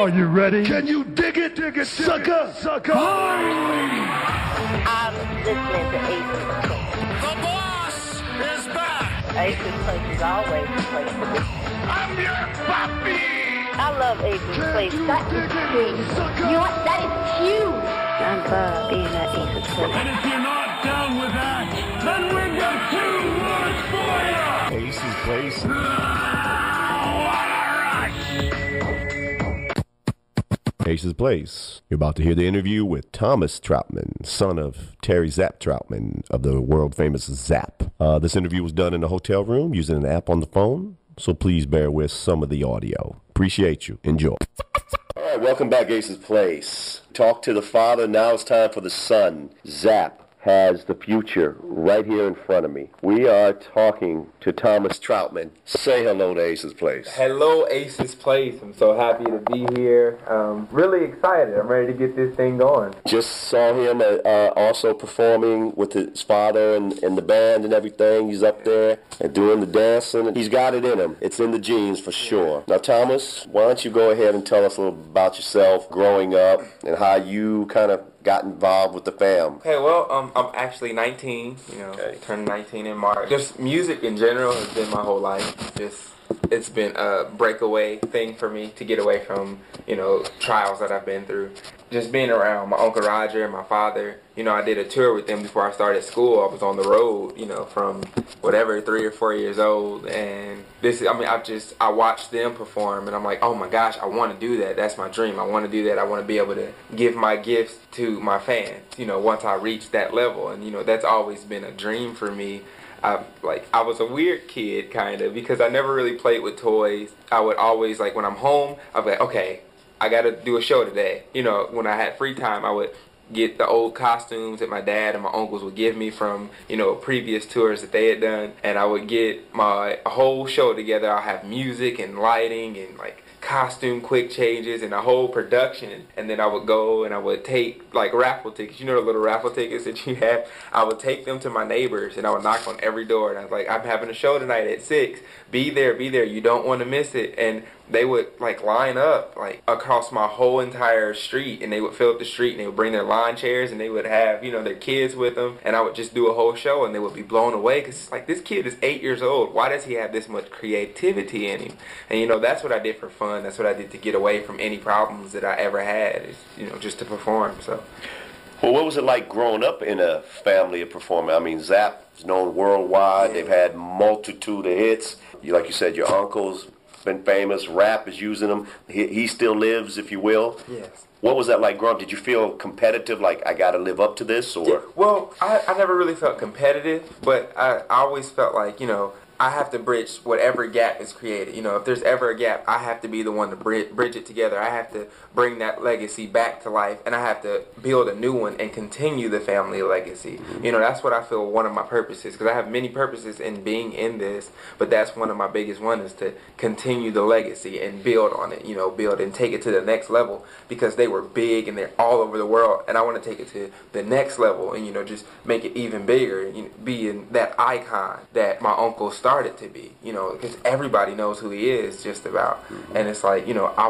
Are you ready? Can you dig it, sucker? I'm listening to Ace's Place. The boss is back. Ace's Place is always the place to be. I'm your puppy. I love Ace's Place. That is huge. You know what? That is huge. I'm being at Ace's Place. And if you're not down with that, then we've got 2 words for you! Ace's Place. Ace's Place. You're about to hear the interview with Thomas Troutman, son of Terry Zapp Troutman of the world-famous Zapp. This interview was done in a hotel room using an app on the phone, so please bear with some of the audio. Appreciate you. Enjoy. All right, welcome back, Ace's Place. Talk to the father. Now it's time for the son. Zapp has the future right here in front of me. We are talking to Thomas Troutman. Say hello to Ace's Place. Hello, Ace's Place. I'm so happy to be here. Really excited. I'm ready to get this thing going. Just saw him also performing with his father and the band and everything. He's up there and doing the dancing. He's got it in him. It's in the genes for sure. Now, Thomas, why don't you go ahead and tell us a little about yourself growing up and how you kind of got involved with the fam. Okay, well, I'm actually 19, turned 19 in March. Just music in general has been my whole life. It's been a breakaway thing for me to get away from, trials that I've been through. Just being around my Uncle Roger and my father, I did a tour with them before I started school. I was on the road, from 3 or 4 years old, and I watched them perform, and I'm like, oh my gosh, I want to do that. That's my dream. I want to do that. I want to be able to give my gifts to my fans, once I reach that level, and that's always been a dream for me. I was a weird kid, kind of, because I never really played with toys. I would always, when I'm home, I'd be like, okay, I got to do a show today. When I had free time, I would get the old costumes that my dad and my uncles would give me from, previous tours that they had done, and I would get my whole show together. I'll have music and lighting and, costume quick changes and a whole production, and then I would go and I would take raffle tickets, the little raffle tickets that you have. I would take them to my neighbors and I would knock on every door, and I was like, I'm having a show tonight at 6, be there, you don't want to miss it. And they would line up across my whole entire street, and they would fill up the street, and they would bring their lawn chairs, and they would have their kids with them, and I would just do a whole show, and they would be blown away because this kid is 8 years old. Why does he have this much creativity in him? And that's what I did for fun. That's what I did to get away from any problems that I ever had. Is just to perform. So. Well, what was it like growing up in a family of performers? I mean, Zapp is known worldwide. Yeah. They've had multitude of hits. Like you said, your uncle's been famous. Rap is using them. He still lives, if you will. Yes. What was that like growing up? Did you feel competitive, like I got to live up to this? Or? Yeah. Well, I never really felt competitive, but I always felt like, I have to bridge whatever gap is created. If there's ever a gap, I have to be the one to bridge it together. I have to bring that legacy back to life, and I have to build a new one and continue the family legacy. That's what I feel one of my purposes, because I have many purposes in being in this, but that's one of my biggest ones, is to continue the legacy and build on it, build and take it to the next level, because they were big and they're all over the world, and I want to take it to the next level and, just make it even bigger, and being that icon that my uncle started to be, because everybody knows who he is just about. And it's I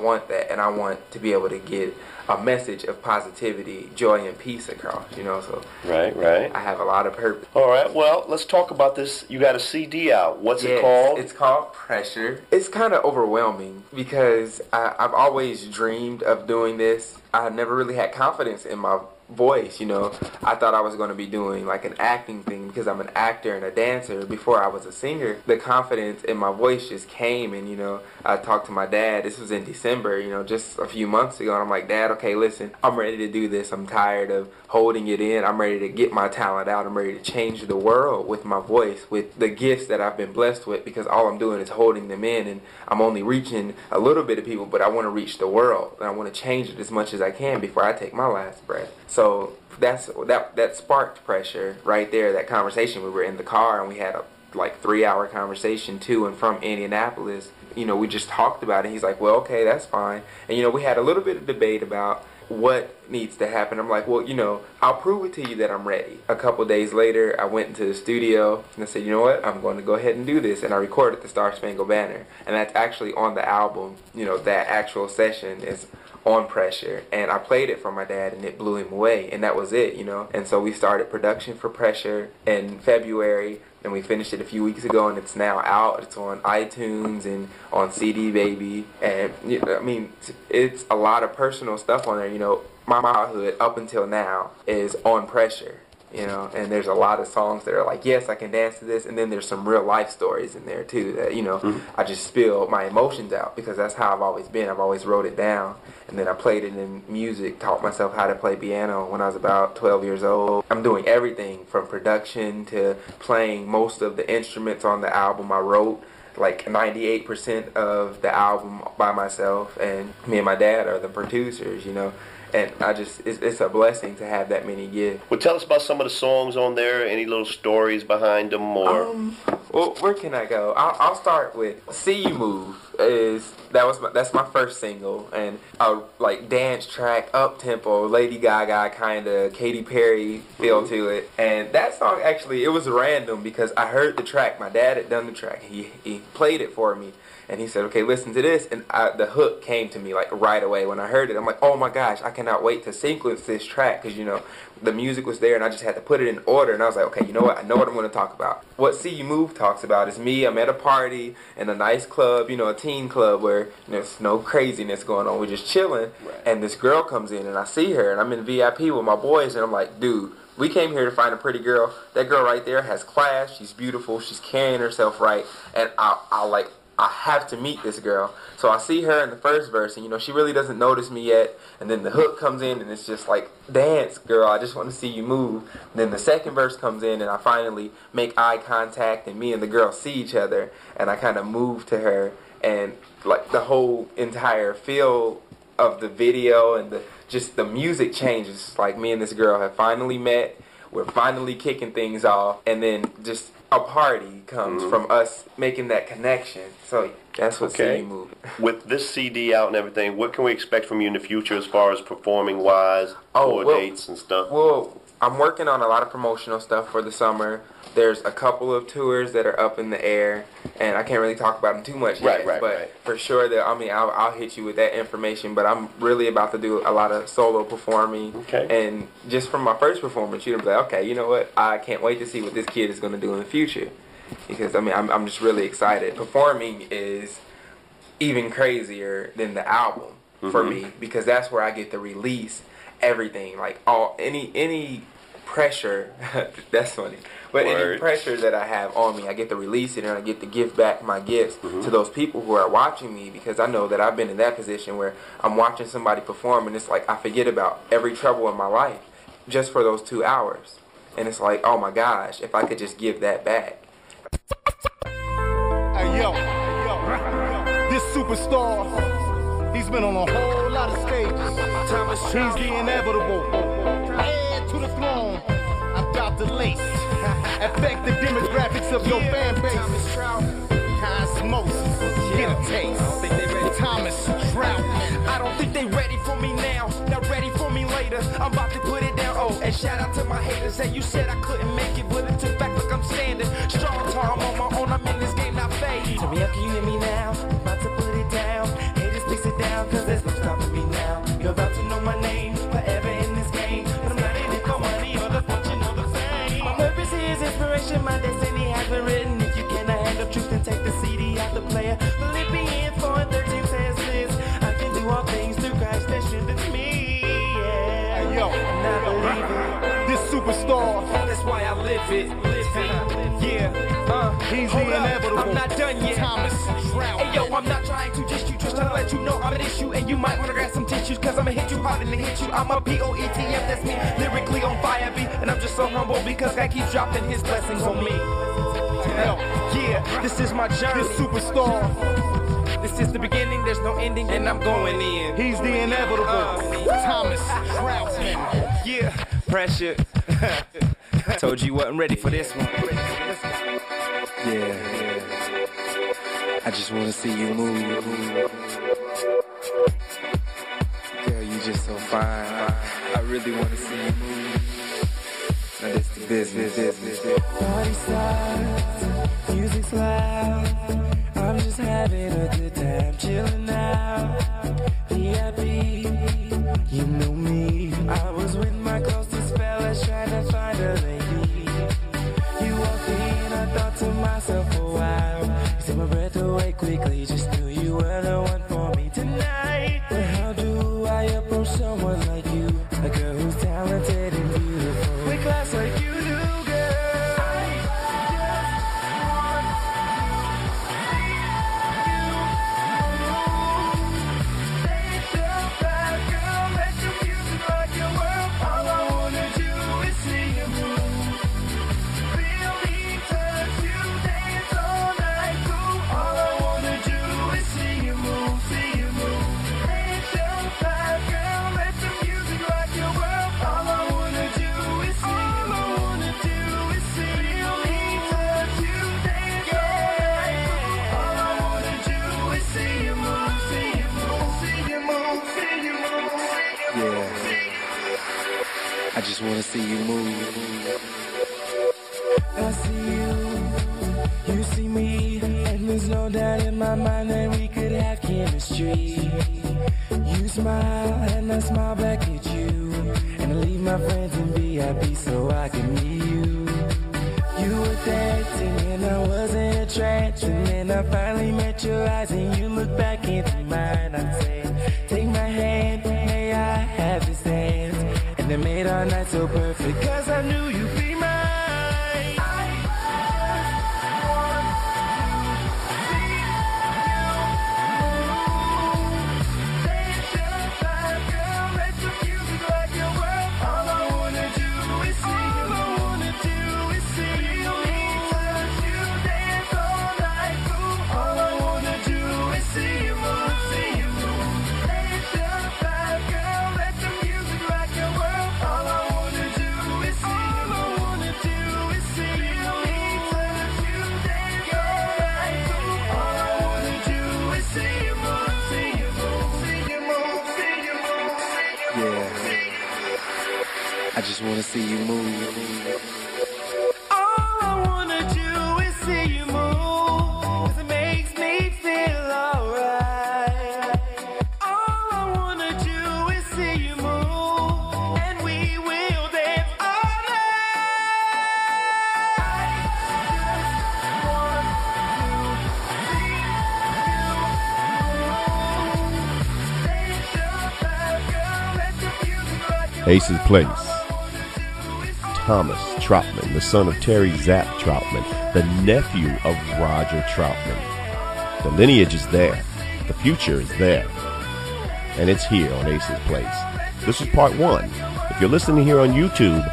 want that, and I want to be able to get a message of positivity, joy, and peace across, so Right. I have a lot of purpose. All right, well, let's talk about this. You got a CD out. What's it called? It's called Pressure. It's kind of overwhelming because I've always dreamed of doing this. I never really had confidence in my voice, I thought I was going to be doing an acting thing because I'm an actor and a dancer before I was a singer. The confidence in my voice just came, and I talked to my dad. This was in December, just a few months ago, and I'm like, Dad, okay, listen, I'm ready to do this. I'm tired of holding it in. I'm ready to get my talent out. I'm ready to change the world with my voice, with the gifts that I've been blessed with, because all I'm doing is holding them in, and I'm only reaching a little bit of people, but I want to reach the world, and I want to change it as much as I can before I take my last breath. So that sparked Pressure right there. That conversation, we were in the car and we had a 3-hour conversation to and from Indianapolis. We just talked about it. He's like, well, okay, that's fine. And we had a little bit of debate about what needs to happen? I'm like, well, you know, I'll prove it to you that I'm ready. A couple days later, I went into the studio and I said, you know what, I'm going to go ahead and do this. And I recorded the Star Spangled Banner. And that's actually on the album. You know, that actual session is on Pressure. And I played it for my dad and it blew him away. And that was it, you know. And so we started production for Pressure in February. And we finished it a few weeks ago, and it's now out. It's on iTunes and on CD Baby. And, you know, I mean, it's a lot of personal stuff on there. You know, my childhood up until now is on Pressure, you know. And there's a lot of songs that are like, yes, I can dance to this. And then there's some real life stories in there, too, that, you know, I just spill my emotions out because that's how I've always been. I've always wrote it down. And then I played it in music, taught myself how to play piano when I was about 12 years old. I'm doing everything from production to playing most of the instruments on the album. I wrote like 98% of the album by myself, and me and my dad are the producers, you know. And I just, it's a blessing to have that many gifts. Well, tell us about some of the songs on there, any little stories behind them, or... Well, where can I go? I'll start with See You Move. That's my first single, and a like dance track, up tempo, Lady Gaga kind of Katy Perry feel to it. And that song actually, it was random because I heard the track. My dad had done the track. He played it for me. And he said, okay, listen to this. And the hook came to me like right away when I heard it. I'm like, oh my gosh, I cannot wait to sequence this track. Because, you know, the music was there and I just had to put it in order. And I was like, okay, you know what? I know what I'm going to talk about. What See You Move talks about is me. I'm at a party in a nice club, you know, a teen club where, you know, there's no craziness going on. We're just chilling. Right. And this girl comes in and I see her and I'm in VIP with my boys. And I'm like, dude, we came here to find a pretty girl. That girl right there has class. She's beautiful. She's carrying herself right. And I have to meet this girl. So I see her in the first verse, and, you know, she really doesn't notice me yet. And then the hook comes in, and it's just like, dance, girl, I just want to see you move. And then the second verse comes in, and I finally make eye contact, and me and the girl see each other. And I kind of move to her, and, like, the whole entire feel of the video and just the music changes. Like, me and this girl have finally met. We're finally kicking things off. And then just a party comes from us making that connection. So that's what See You Move. With this CD out and everything, what can we expect from you in the future as far as performing wise, tour dates and stuff? Well, I'm working on a lot of promotional stuff for the summer. There's a couple of tours that are up in the air, and I can't really talk about them too much yet. But for sure, I'll hit you with that information. But I'm really about to do a lot of solo performing. Okay. And just from my first performance, you're gonna be like, okay, you know what? I can't wait to see what this kid is gonna do in the future. Because I mean, I'm just really excited. Performing is even crazier than the album for me, because that's where I get to release everything, like any pressure. That's funny. But any pressure that I have on me, I get to release it, and I get to give back my gifts to those people who are watching me, because I know that I've been in that position where I'm watching somebody perform, and it's like I forget about every trouble in my life just for those 2 hours. And it's like, oh my gosh, if I could just give that back. Hey, yo, this superstar, he's been on a whole lot of stages. He's the inevitable. Heir to the throne. I'm Dr. Lace. Affect the demographics of your fan base. Osmosis. Get a taste. Thomas Troutman. I don't think they ready for me now. Not ready for me later. I'm about to put it down. Oh, and shout out to my haters. Hey, you said I couldn't make it, but it took back. Look, I'm standing strong, tall. I'm on my own. I'm in this game, not fade. Tell me up, can you hear me now? I'm about to put it down. Haters, please sit down, cause there's no stopping me now. You're about to know my name forever in this game. But I'm not in it for money or the fortune or the fame. My purpose is inspiration. My destiny has been written. If you cannot handle truth, then take the CD out the player. Philippians 4:13 says this: I can do all things through Christ that strengthens me. Yeah. Hey, yo, and I believe it. This superstar, that's why I live it. Yeah. He's the inevitable. I'm not done yet. Thomas Troutman. Hey yo, I'm not trying to dish you, just trying to let you know I'm an issue, and you might wanna grab some tissues, cause I'ma hit you harder than hit you. I'm a POETF, that's me, lyrically on fire beat, and I'm just so humble because God keeps dropping his blessings on me. Yeah, this is my journey. This superstar, this is the beginning, there's no ending, and I'm going in. he's the inevitable. Thomas Troutman. Yeah, pressure. Told you wasn't ready for this one. Yeah. I just wanna see you move. Girl, you just so fine. I really want to see you move. Now this the business. Party starts, music's loud. I'm just having a good time, chilling out. VIP, you know me. I was with my closest fellas trying to find a lady. You walked in, I thought to myself a while. You took my breath away quickly, just knew you were the one for me tonight. But how do I approach someone like you? A girl who's talented and beautiful, with class like you do, girl. I just wanna see you move. I see you see me, and there's no doubt in my mind that we could have chemistry. You smile, and I smile back at you, and I leave my friends in VIP so I can meet you. You were dancing, and I was in a trance, and then I finally met your eyes, and you looked back into mine. I said, take my hand, may I have this dance? And it made our night so perfect, cause I knew you'd be mine. I just wanna see you move. All I wanna do is see you move, cause it makes me feel alright. All I wanna do is see you move, and we will dance all night. Ace's Place. Thomas Troutman, the son of Terry Zapp Troutman, the nephew of Roger Troutman. The lineage is there. The future is there. And it's here on Ace's Place. This is part one. If you're listening here on YouTube,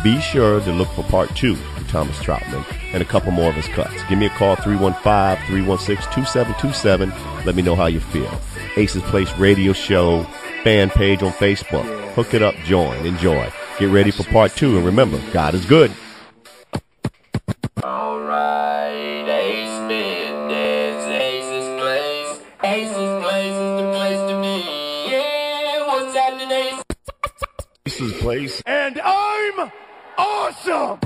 be sure to look for part two with Thomas Troutman and a couple more of his cuts. Give me a call, 315-316-2727. Let me know how you feel. Ace's Place radio show, fan page on Facebook. Hook it up, join, enjoy. Get ready for part two, and remember, God is good. Alright, Ace MENDEZ, Ace's Place. Ace's Place is the place to be. Yeah, what's happening, Ace? Ace's Place. And I'm awesome!